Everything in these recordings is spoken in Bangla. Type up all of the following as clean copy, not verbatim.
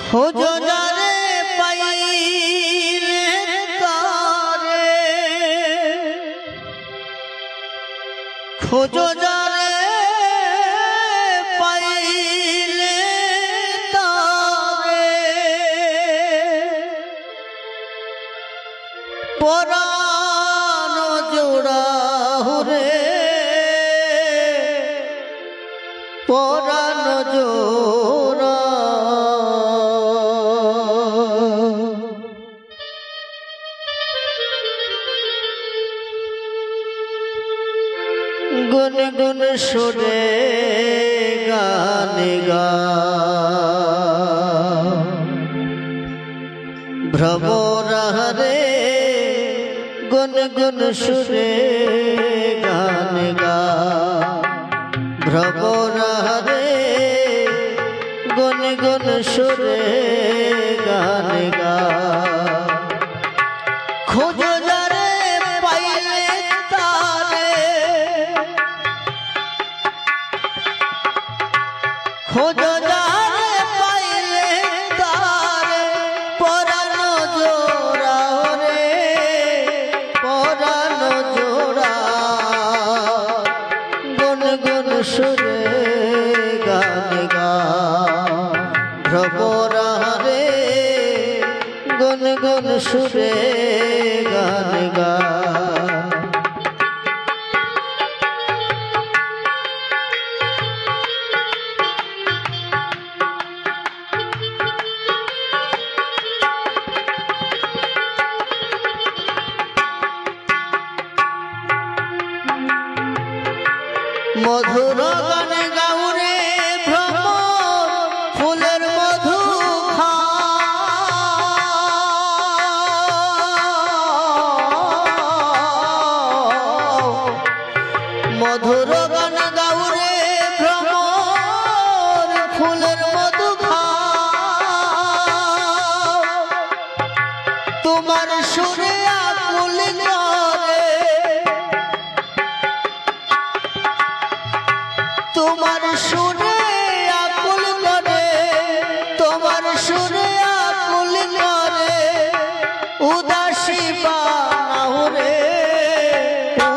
খোঁজো যারে পাইলে তারে, খোঁজো যারে পাইলে তারে, পরাণ জোড়াও রে, পরাণ জোড়া। গুন গুন সুরে গান গা, ভ্রমরা রে গুন গুন সুরে গান গা, ভ্রমরা রে গুন গুন সুরে গান গা। খোঁজো যারে পাইলে তারে, খোঁজো যারে পাইলে তারে, পরাণ জোড়া রে, পরাণ জোড়া। গুন গুন সুরে গান গা, ভ্রমরা রে গুন গুন সুরে গান গা। মধুর গান গাউরে ভ্রমর ফুলের মধু খা, মধুর গান গাউরে ভ্রমর ফুলের মধু খা। তোমার সুরে আকুল করে, তোমার সুরে আকুল করে, তোমার সুরে আকুল করে, উদাসী বানাও রে,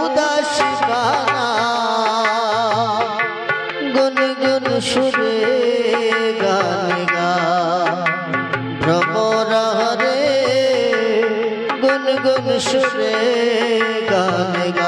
উদাসী বানা। গুন গুন সুরে গান গা, ভ্রমরা রে গুন গুন সুরে গান গা।